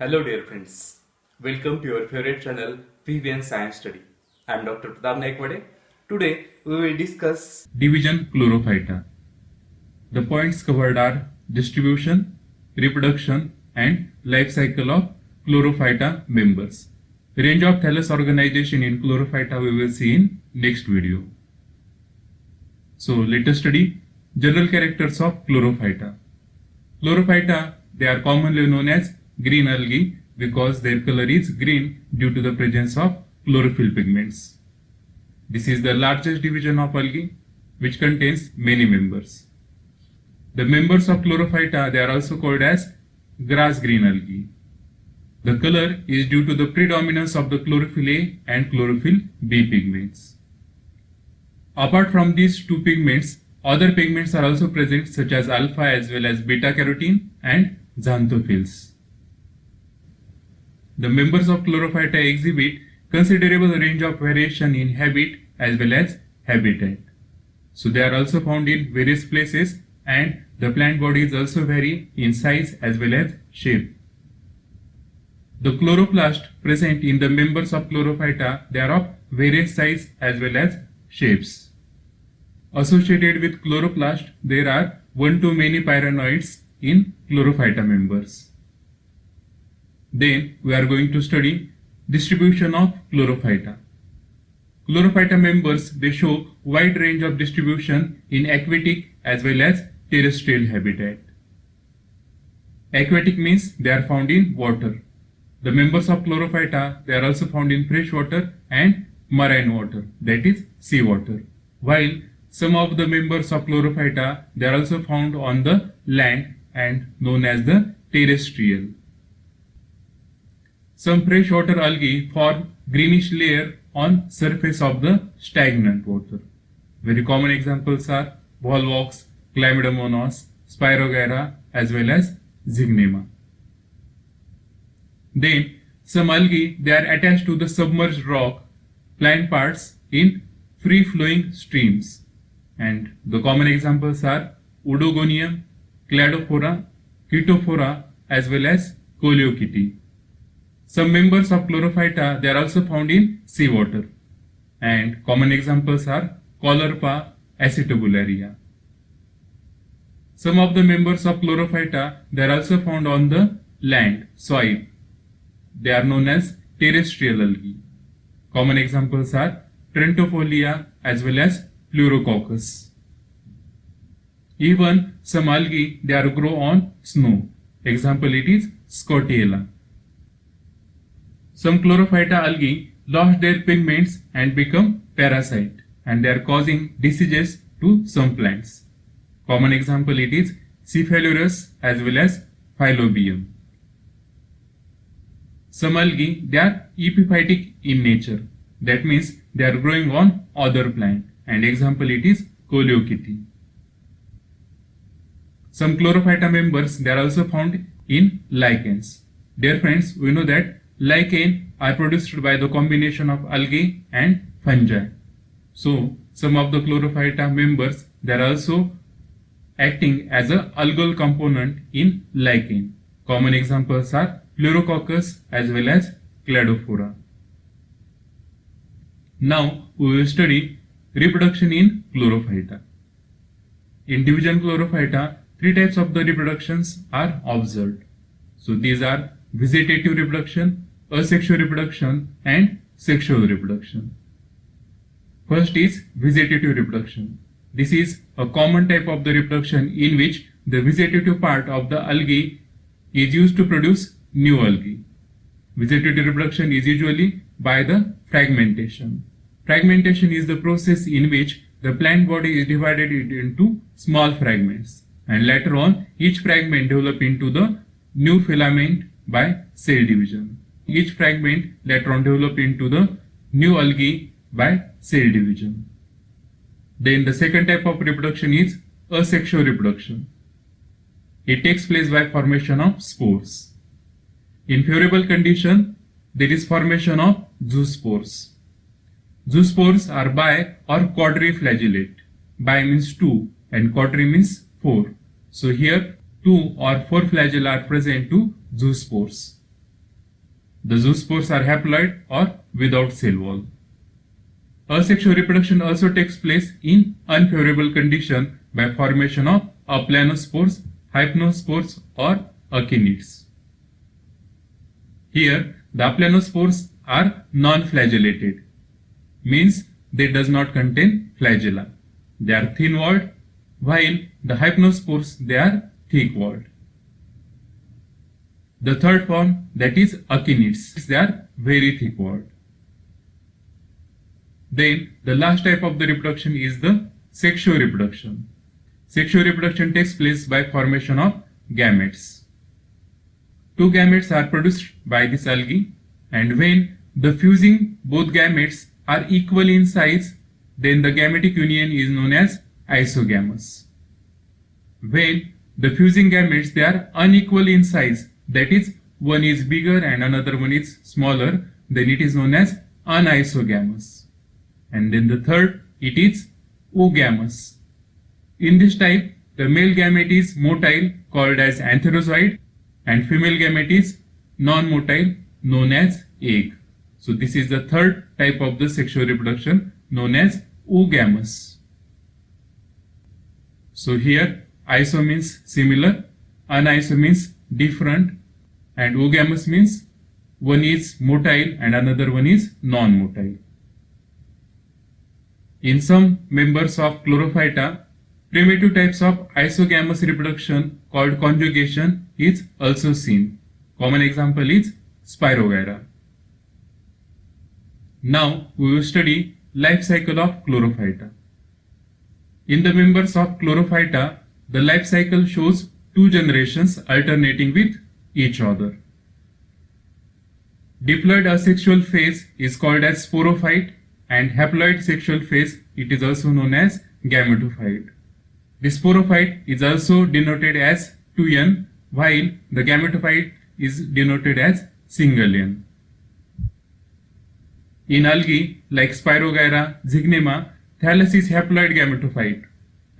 Hello dear friends, welcome to your favorite channel VVN Science Study. I am Dr. Pratap Naikwade. Today we will discuss Division Chlorophyta. The points covered are distribution, reproduction and life cycle of Chlorophyta members. Range of thallus organization in Chlorophyta we will see in next video. So let us study general characters of Chlorophyta. Chlorophyta, they are commonly known as green algae because their color is green due to the presence of chlorophyll pigments. This is the largest division of algae which contains many members. The members of Chlorophyta, they are also called as grass green algae. The color is due to the predominance of the chlorophyll A and chlorophyll B pigments. Apart from these two pigments, other pigments are also present such as alpha as well as beta carotene and xanthophylls. The members of Chlorophyta exhibit considerable range of variation in habit as well as habitat. So they are also found in various places and the plant bodies also vary in size as well as shape. The chloroplast present in the members of Chlorophyta, they are of various size as well as shapes. Associated with chloroplast, there are one to many pyrenoids in Chlorophyta members. Then we are going to study distribution of Chlorophyta. Chlorophyta members, they show wide range of distribution in aquatic as well as terrestrial habitat. Aquatic means they are found in water. The members of Chlorophyta, they are also found in fresh water and marine water, that is seawater. While some of the members of Chlorophyta, they are also found on the land and known as the terrestrial. Some freshwater algae form greenish layer on surface of the stagnant water. Very common examples are volvox, Chlamydomonas, Spirogyra as well as Zygnema. Then some algae, they are attached to the submerged rock plant parts in free flowing streams, and the common examples are Odogonium, Cladophora, Chaetophora as well as Coleochaete. Some members of Chlorophyta, they are also found in seawater, and common examples are Caulerpa, Acetobularia. Some of the members of Chlorophyta, they are also found on the land, soil. They are known as terrestrial algae. Common examples are Trentifolia as well as Pleurococcus. Even some algae, they are grow on snow. Example, it is Scotiella. Some Chlorophyta algae lost their pigments and become parasite, and they are causing diseases to some plants. Common example, it is Cephalurus as well as Phyllobium. Some algae, they are epiphytic in nature. That means they are growing on other plant, and example, it is Coleochaete. Some Chlorophyta members, they are also found in lichens. Dear friends, we know that lichen are produced by the combination of algae and fungi. So some of the Chlorophyta members, they are also acting as a algal component in lichen. Common examples are Pleurococcus as well as Cladophora. Now we will study reproduction in Chlorophyta. In division Chlorophyta, three types of the reproductions are observed. So these are vegetative reproduction, asexual reproduction and sexual reproduction. First is vegetative reproduction. This is a common type of the reproduction in which the vegetative part of the algae is used to produce new algae. Vegetative reproduction is usually by the fragmentation. Fragmentation is the process in which the plant body is divided into small fragments, and later on each fragment develops into the new filament by cell division. Each fragment later on develop into the new algae by cell division. Then the second type of reproduction is asexual reproduction. It takes place by formation of spores. In favorable condition, there is formation of zoospores. Zoospores are bi or quadriflagellate. Bi means 2 and quadri means 4. So here 2 or 4 flagella are present to zoospores. The zoospores are haploid or without cell wall. Asexual reproduction also takes place in unfavorable condition by formation of aplanospores, hypnospores or achinids. Here, the aplanospores are non-flagellated, means they does not contain flagella. They are thin-walled, while the hypnospores, they are thick-walled. The third form, that is achinids, they are very thick-walled. Then the last type of the reproduction is the sexual reproduction. Sexual reproduction takes place by formation of gametes. Two gametes are produced by this algae, and when the fusing both gametes are equal in size, then the gametic union is known as isogamous. When the fusing gametes, they are unequal in size, that is, one is bigger and another one is smaller, then it is known as anisogamous. And then the third, it is oogamous. In this type, the male gamete is motile, called as antherozoid, and female gamete is non-motile, known as egg. So this is the third type of the sexual reproduction, known as oogamous. So here, iso means similar, aniso means different, and oogamous means one is motile and another one is non-motile. In some members of Chlorophyta, primitive types of isogamous reproduction called conjugation is also seen. Common example is Spirogyra. Now we will study life cycle of Chlorophyta. In the members of Chlorophyta, the life cycle shows two generations alternating with each other. Diploid asexual phase is called as sporophyte, and haploid sexual phase, it is also known as gametophyte. The sporophyte is also denoted as 2n, while the gametophyte is denoted as single n. In algae like Spirogyra, Zygnema, thallus is haploid gametophyte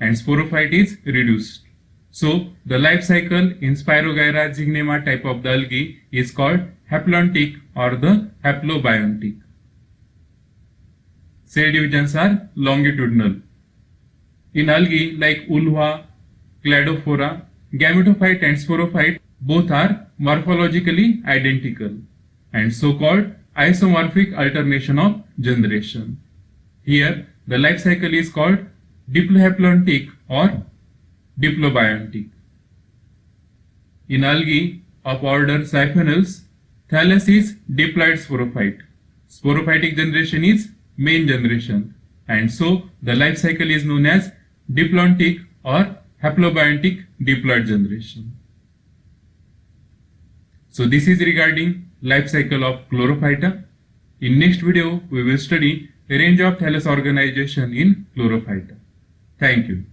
and sporophyte is reduced. So the life cycle in Spirogyra, Zygnema type of the algae is called haplontic or the haplobiontic. Cell divisions are longitudinal. In algae like Ulva, Cladophora, gametophyte and sporophyte both are morphologically identical and so-called isomorphic alternation of generation. Here the life cycle is called diplohaplontic or diplobiontic. In algae of order Siphonales, thallus is diploid sporophyte. Sporophytic generation is main generation, and so the life cycle is known as diplontic or haplobiontic diploid generation. So this is regarding life cycle of Chlorophyta. In next video we will study a range of thallus organization in Chlorophyta. Thank you.